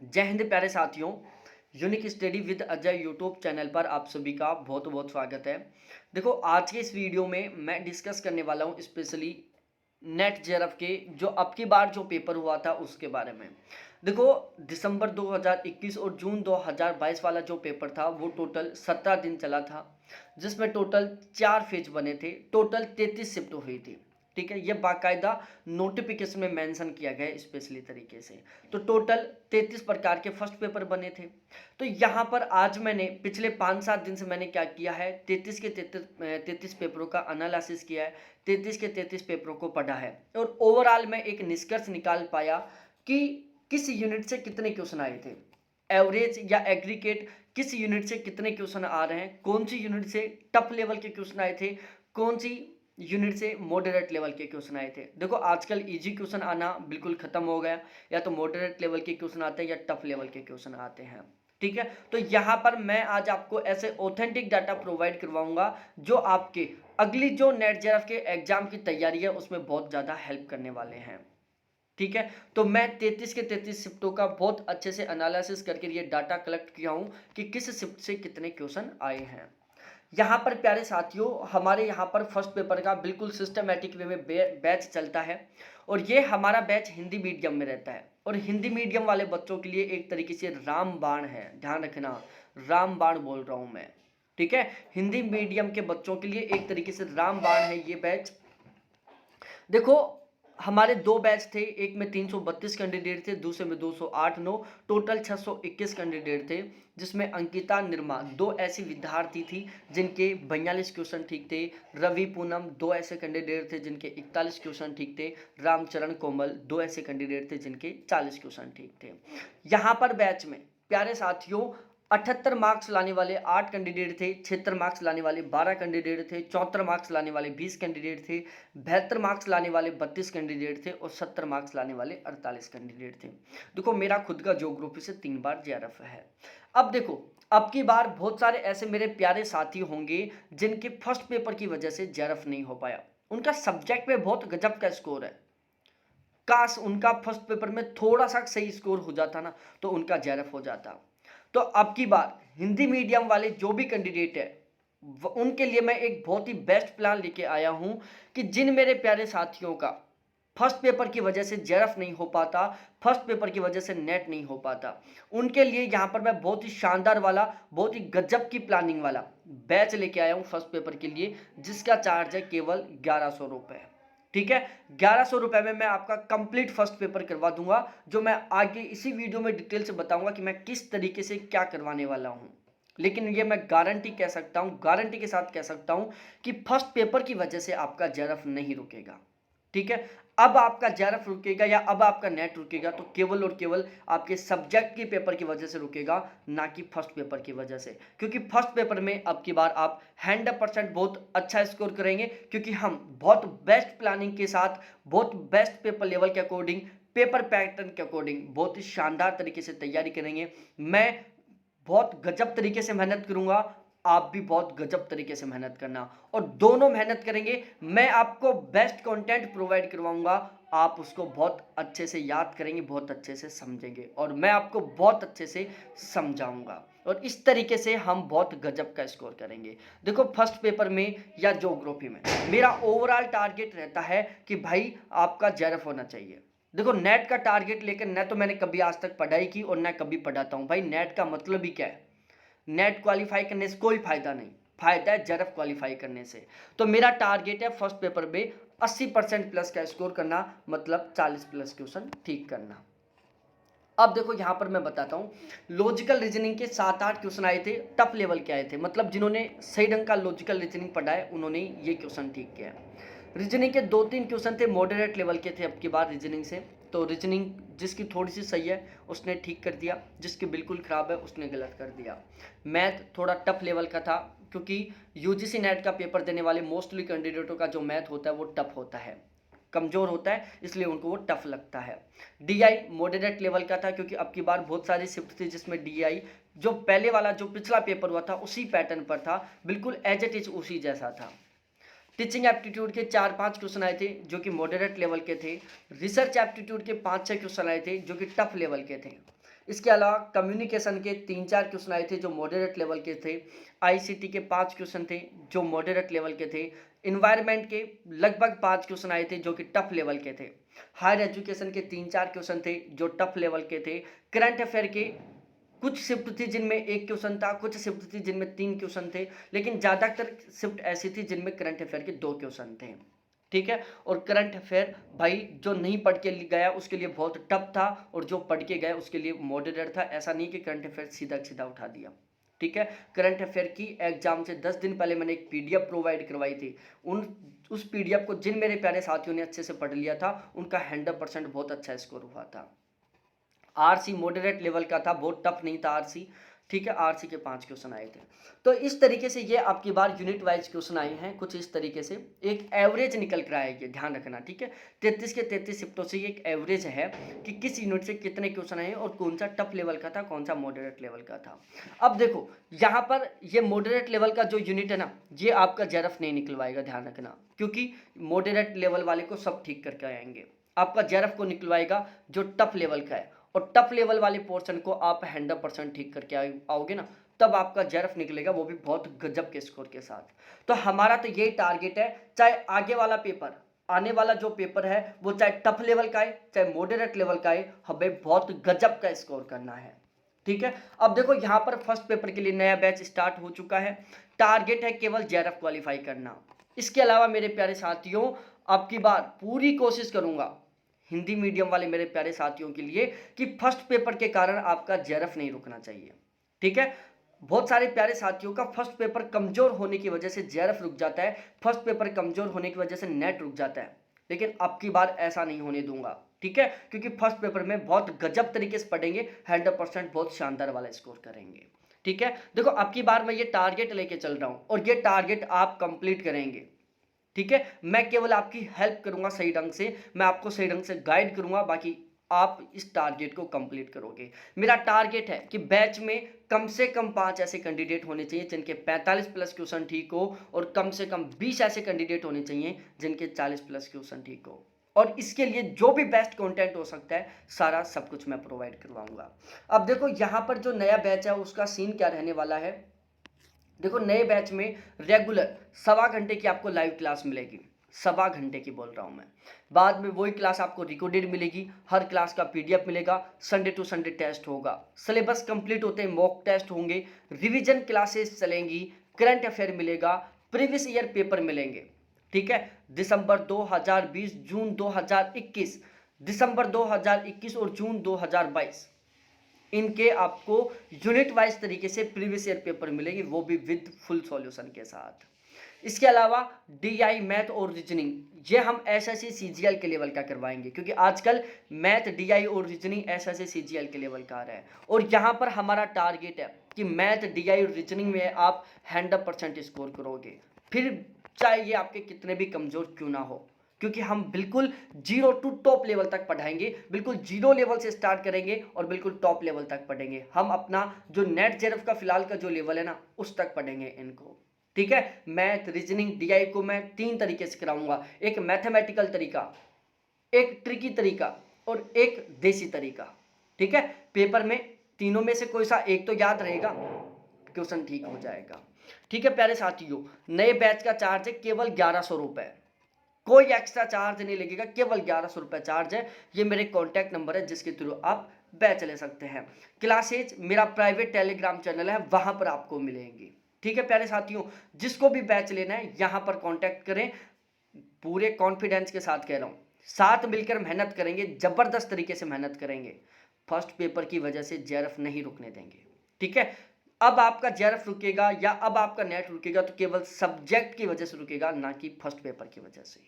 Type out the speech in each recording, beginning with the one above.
जय हिंद प्यारे साथियों। Unique study with Ajay YouTube channel पर आप सभी का बहुत बहुत स्वागत है। देखो, आज के इस वीडियो में मैं डिस्कस करने वाला हूँ स्पेशली नेट जेआरएफ के जो अब की बार जो पेपर हुआ था उसके बारे में। देखो, दिसंबर 2021 और जून 2022 वाला जो पेपर था वो टोटल 17 दिन चला था, जिसमें टोटल 4 फेज बने थे, टोटल 33 शिफ्ट हुई थी। ठीक है, ये बाकायदा नोटिफिकेशन में मेंशन किया गया है स्पेशली तरीके से। तो टोटल 33 प्रकार के फर्स्ट पेपर बने थे। तो यहाँ पर आज मैंने पिछले 5-7 दिन से मैंने क्या किया है, 33 पेपरों का एनालिसिस किया है, 33 के 33 पेपरों को पढ़ा है और ओवरऑल मैं एक निष्कर्ष निकाल पाया कि किस यूनिट से कितने क्वेश्चन आए थे, एवरेज या एग्रीगेट किस यूनिट से कितने क्वेश्चन आ रहे हैं, कौन सी यूनिट से टफ लेवल के क्वेश्चन आए थे, कौन सी यूनिट से मॉडरेट लेवल के क्वेश्चन आए थे। देखो, आजकल इजी क्वेश्चन आना बिल्कुल खत्म हो गया, या तो मॉडरेट लेवल के क्वेश्चन आते हैं या टफ लेवल के क्वेश्चन आते हैं। ठीक है, तो यहाँ पर मैं आज आपको ऐसे ऑथेंटिक डाटा प्रोवाइड करवाऊंगा जो आपके अगली जो नेट जेआरएफ के एग्जाम की तैयारी है उसमें बहुत ज़्यादा हेल्प करने वाले हैं। ठीक है, तो मैं 33 के 33 शिफ्टों का बहुत अच्छे से एनालिसिस करके ये डाटा कलेक्ट किया हूँ कि किस शिफ्ट से कितने क्वेश्चन आए हैं। यहाँ पर प्यारे साथियों, हमारे यहाँ पर फर्स्ट पेपर का बिल्कुल सिस्टमेटिक वे में बैच चलता है और ये हमारा बैच हिंदी मीडियम में रहता है और हिंदी मीडियम वाले बच्चों के लिए एक तरीके से रामबाण है, ध्यान रखना, रामबाण बोल रहा हूँ मैं। ठीक है, हिंदी मीडियम के बच्चों के लिए एक तरीके से रामबाण है ये बैच। देखो, हमारे दो बैच थे, एक में 332 कैंडिडेट थे, दूसरे में 208 नो, टोटल 621 कैंडिडेट थे, जिसमें अंकिता निर्मा दो ऐसी विद्यार्थी थी जिनके 42 क्वेश्चन ठीक थे, रवि पूनम दो ऐसे कैंडिडेट थे जिनके 41 क्वेश्चन ठीक थे, रामचरण कोमल दो ऐसे कैंडिडेट थे जिनके 40 क्वेश्चन ठीक थे। यहाँ पर बैच में प्यारे साथियों 78 मार्क्स लाने वाले 8 कैंडिडेट थे, 76 मार्क्स लाने वाले 12 कैंडिडेट थे, 74 मार्क्स लाने वाले 20 कैंडिडेट थे, 72 मार्क्स लाने वाले 32 कैंडिडेट थे और 70 मार्क्स लाने वाले 48 कैंडिडेट थे। देखो, मेरा खुद का ज्योग्राफी से 3 बार जेआरएफ है। अब देखो, अब की बार बहुत सारे ऐसे मेरे प्यारे साथी होंगे जिनके फर्स्ट पेपर की वजह से जेआरएफ नहीं हो पाया, उनका सब्जेक्ट में बहुत गजब का स्कोर है, काश उनका फर्स्ट पेपर में थोड़ा सा सही स्कोर हो जाता ना तो उनका जेआरएफ हो जाता। तो अब की बार हिंदी मीडियम वाले जो भी कैंडिडेट है उनके लिए मैं एक बहुत ही बेस्ट प्लान लेके आया हूं कि जिन मेरे प्यारे साथियों का फर्स्ट पेपर की वजह से जेआरएफ नहीं हो पाता, फर्स्ट पेपर की वजह से नेट नहीं हो पाता, उनके लिए यहाँ पर मैं बहुत ही शानदार वाला, बहुत ही गजब की प्लानिंग वाला बैच लेके आया हूँ फर्स्ट पेपर के लिए, जिसका चार्ज है केवल 1100 रुपये। ठीक है, 1100 रुपये में मैं आपका कंप्लीट फर्स्ट पेपर करवा दूंगा, जो मैं आगे इसी वीडियो में डिटेल से बताऊंगा कि मैं किस तरीके से क्या करवाने वाला हूं। लेकिन ये मैं गारंटी कह सकता हूं, गारंटी के साथ कह सकता हूं कि फर्स्ट पेपर की वजह से आपका जेआरएफ नहीं रुकेगा। ठीक है, अब आपका जेआरएफ रुकेगा या अब आपका नेट रुकेगा तो केवल और केवल आपके सब्जेक्ट के पेपर की वजह से रुकेगा, ना कि फर्स्ट पेपर की वजह से, क्योंकि फर्स्ट पेपर में अब की बार आप 100% बहुत अच्छा स्कोर करेंगे, क्योंकि हम बहुत बेस्ट प्लानिंग के साथ, बहुत बेस्ट पेपर लेवल के अकॉर्डिंग, पेपर पैटर्न के अकॉर्डिंग बहुत ही शानदार तरीके से तैयारी करेंगे। मैं बहुत गजब तरीके से मेहनत करूंगा, आप भी बहुत गजब तरीके से मेहनत करना, और दोनों मेहनत करेंगे। मैं आपको बेस्ट कंटेंट प्रोवाइड करवाऊंगा, आप उसको बहुत अच्छे से याद करेंगे, बहुत अच्छे से समझेंगे और मैं आपको बहुत अच्छे से समझाऊंगा, और इस तरीके से हम बहुत गजब का स्कोर करेंगे। देखो, फर्स्ट पेपर में या ज्योग्राफी में मेरा ओवरऑल टारगेट रहता है कि भाई आपका जेआरएफ होना चाहिए। देखो, नेट का टारगेट लेकर न तो मैंने कभी आज तक पढ़ाई की और न कभी पढ़ाता हूं। भाई, नेट का मतलब ही क्या है? नेट क्वालिफाई करने से कोई फायदा नहीं, फायदा है जेआरएफ क्वालिफाई करने से। तो मेरा टारगेट है फर्स्ट पेपर में 80% प्लस का स्कोर करना, मतलब 40 प्लस क्वेश्चन ठीक करना। अब देखो, यहां पर मैं बताता हूं, लॉजिकल रीजनिंग के 7-8 क्वेश्चन आए थे, टफ लेवल के आए थे, मतलब जिन्होंने सही ढंग का लॉजिकल रीजनिंग पढ़ा है उन्होंने ये क्वेश्चन ठीक किया है। रीजनिंग के 2-3 क्वेश्चन थे मॉडरेट लेवल के थे अब की बार रीजनिंग से, तो रीजनिंग जिसकी थोड़ी सी सही है उसने ठीक कर दिया, जिसकी बिल्कुल ख़राब है उसने गलत कर दिया। मैथ थोड़ा टफ लेवल का था, क्योंकि यूजीसी नेट का पेपर देने वाले मोस्टली कैंडिडेटों का जो मैथ होता है वो टफ होता है, कमज़ोर होता है, इसलिए उनको वो टफ लगता है। डीआई मॉडरेट लेवल का था, क्योंकि अब की बार बहुत सारी शिफ्ट थी जिसमें डीआई जो पहले वाला जो पिछला पेपर हुआ था उसी पैटर्न पर था, बिल्कुल एज इट इज उसी जैसा था। टीचिंग एप्टीट्यूड के 4-5 क्वेश्चन आए थे जो कि मॉडरेट लेवल के थे। रिसर्च एप्टीट्यूड के 5-6 क्वेश्चन आए थे जो कि टफ लेवल के थे। इसके अलावा कम्युनिकेशन के 3-4 क्वेश्चन आए थे जो मॉडरेट लेवल के थे। आईसीटी के 5 क्वेश्चन थे जो मॉडरेट लेवल के थे। इन्वायरमेंट के लगभग 5 क्वेश्चन आए थे जो कि टफ लेवल के थे। हायर एजुकेशन के 3-4 क्वेश्चन थे जो टफ लेवल के थे। करंट अफेयर के कुछ शिफ्ट थी जिनमें 1 क्वेश्चन था, कुछ शिफ्ट थी जिनमें 3 क्वेश्चन थे, लेकिन ज़्यादातर शिफ्ट ऐसी थी जिनमें करंट अफेयर के 2 क्वेश्चन थे। ठीक है, और करंट अफेयर भाई जो नहीं पढ़ के गया उसके लिए बहुत टफ था और जो पढ़ के गया उसके लिए मॉडरेट था। ऐसा नहीं कि करंट अफेयर सीधा सीधा उठा दिया। ठीक है, करंट अफेयर की एग्जाम से 10 दिन पहले मैंने एक पीडीएफ प्रोवाइड करवाई थी। उस पीडीएफ को जिन मेरे प्यारे साथियों ने अच्छे से पढ़ लिया था उनका 100% बहुत अच्छा स्कोर हुआ था। आरसी मॉडरेट लेवल का था, बहुत टफ नहीं था आरसी। ठीक है, आरसी के 5 क्वेश्चन आए थे। तो इस तरीके से ये आपकी बार यूनिट वाइज क्वेश्चन आए हैं कुछ इस तरीके से। एक एवरेज निकल कर आएगी, ध्यान रखना। ठीक है, 33 के 33 शिफ्टों से ये एक एवरेज है कि किस यूनिट से कितने क्वेश्चन आए और कौन सा टफ लेवल का था, कौन सा मॉडरेट लेवल का था। अब देखो यहाँ पर ये मॉडरेट लेवल का जो यूनिट है ना, ये आपका जेआरएफ नहीं निकलवाएगा, ध्यान रखना, क्योंकि मॉडरेट लेवल वाले को सब ठीक करके आएंगे। आपका जेआरएफ को निकलवाएगा जो टफ लेवल का है, और टफ लेवल वाले पोर्शन को आप 100% ठीक करके आओगे ना, तब आपका जेआरएफ निकलेगा, वो भी बहुत गजब के स्कोर के साथ। तो हमारा तो यही टारगेट है, चाहे आगे वाला पेपर, आने वाला जो पेपर है वो चाहे टफ लेवल का है चाहे मॉडरेट लेवल का है, हमें बहुत गजब का स्कोर करना है। ठीक है, अब देखो यहाँ पर फर्स्ट पेपर के लिए नया बैच स्टार्ट हो चुका है। टारगेट है केवल जेआरएफ क्वालिफाई करना। इसके अलावा मेरे प्यारे साथियों, आपकी बार पूरी कोशिश करूंगा हिंदी मीडियम वाले मेरे प्यारे साथियों के लिए कि फर्स्ट पेपर के कारण आपका जेआरएफ नहीं रुकना चाहिए। ठीक है, बहुत सारे प्यारे साथियों का फर्स्ट पेपर कमजोर होने की वजह से जेआरएफ रुक जाता है, फर्स्ट पेपर कमजोर होने की वजह से नेट रुक जाता है, लेकिन अब की बार ऐसा नहीं होने दूंगा। ठीक है, क्योंकि फर्स्ट पेपर में बहुत गजब तरीके से पढ़ेंगे, 100% बहुत शानदार वाला स्कोर करेंगे। ठीक है, देखो अब की बार मैं ये टारगेट लेके चल रहा हूं और ये टारगेट आप कंप्लीट करेंगे। ठीक है, मैं केवल आपकी हेल्प करूंगा सही ढंग से, मैं आपको सही ढंग से गाइड करूंगा, बाकी आप इस टारगेट को कंप्लीट करोगे। मेरा टारगेट है कि बैच में कम से कम 5 ऐसे कैंडिडेट होने चाहिए जिनके 45 प्लस क्वेश्चन ठीक हो, और कम से कम 20 ऐसे कैंडिडेट होने चाहिए जिनके 40 प्लस क्वेश्चन ठीक हो। और इसके लिए जो भी बेस्ट कंटेंट हो सकता है सारा सब कुछ मैं प्रोवाइड करवाऊंगा। अब देखो यहाँ पर जो नया बैच है उसका सीन क्या रहने वाला है। देखो नए बैच में रेगुलर 1.25 घंटे की आपको लाइव क्लास मिलेगी, 1.25 घंटे की बोल रहा हूँ मैं। बाद में वही क्लास आपको रिकॉर्डेड मिलेगी, हर क्लास का पीडीएफ मिलेगा, संडे टू संडे टेस्ट होगा, सिलेबस कंप्लीट होते हैं मॉक टेस्ट होंगे, रिवीजन क्लासेस चलेंगी, करंट अफेयर मिलेगा, प्रीवियस ईयर पेपर मिलेंगे। ठीक है, दिसंबर 2020, जून 2021, दिसंबर 2021 और जून 2022 इनके आपको यूनिट वाइज तरीके से प्रीवियस ईयर पेपर मिलेगी, वो भी विद फुल सॉल्यूशन के साथ। इसके अलावा डीआई मैथ और रीजनिंग ये हम एसएससी सीजीएल के लेवल का करवाएंगे, क्योंकि आजकल मैथ डीआई और रीजनिंग एसएससी सीजीएल के लेवल का आ रहा है, और यहाँ पर हमारा टारगेट है कि मैथ डीआई और रीजनिंग में आप 100% स्कोर करोगे, फिर चाहे ये आपके कितने भी कमजोर क्यों ना हो, क्योंकि हम बिल्कुल 0 टू टॉप लेवल तक पढ़ाएंगे, बिल्कुल 0 लेवल से स्टार्ट करेंगे और बिल्कुल टॉप लेवल तक पढ़ेंगे। हम अपना जो नेट जेआरएफ का फिलहाल का जो लेवल है ना उस तक पढ़ेंगे इनको। ठीक है, मैथ रीजनिंग डीआई को मैं 3 तरीके से कराऊंगा, एक मैथमेटिकल तरीका, एक ट्रिकी तरीका और एक देसी तरीका। ठीक है, पेपर में तीनों में से कोई सा एक तो याद रहेगा, क्वेश्चन ठीक हो जाएगा। ठीक है प्यारे साथियों, नए बैच का चार्ज है केवल 1100 रुपए, कोई एक्स्ट्रा चार्ज नहीं लगेगा, केवल 1100 रुपये चार्ज है। ये मेरे कॉन्टैक्ट नंबर है जिसके थ्रू आप बैच ले सकते हैं। क्लासेज मेरा प्राइवेट टेलीग्राम चैनल है, वहां पर आपको मिलेंगी। ठीक है प्यारे साथियों, जिसको भी बैच लेना है यहाँ पर कॉन्टैक्ट करें, पूरे कॉन्फिडेंस के साथ कह रहा हूँ, साथ मिलकर मेहनत करेंगे, जबरदस्त तरीके से मेहनत करेंगे, फर्स्ट पेपर की वजह से जेआरएफ नहीं रुकने देंगे। ठीक है, अब आपका जेआरएफ रुकेगा या अब आपका नेट रुकेगा तो केवल सब्जेक्ट की वजह से रुकेगा, ना कि फर्स्ट पेपर की वजह से।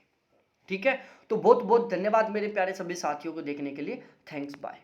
ठीक है, तो बहुत बहुत धन्यवाद मेरे प्यारे सभी साथियों को देखने के लिए, थैंक्स, बाय।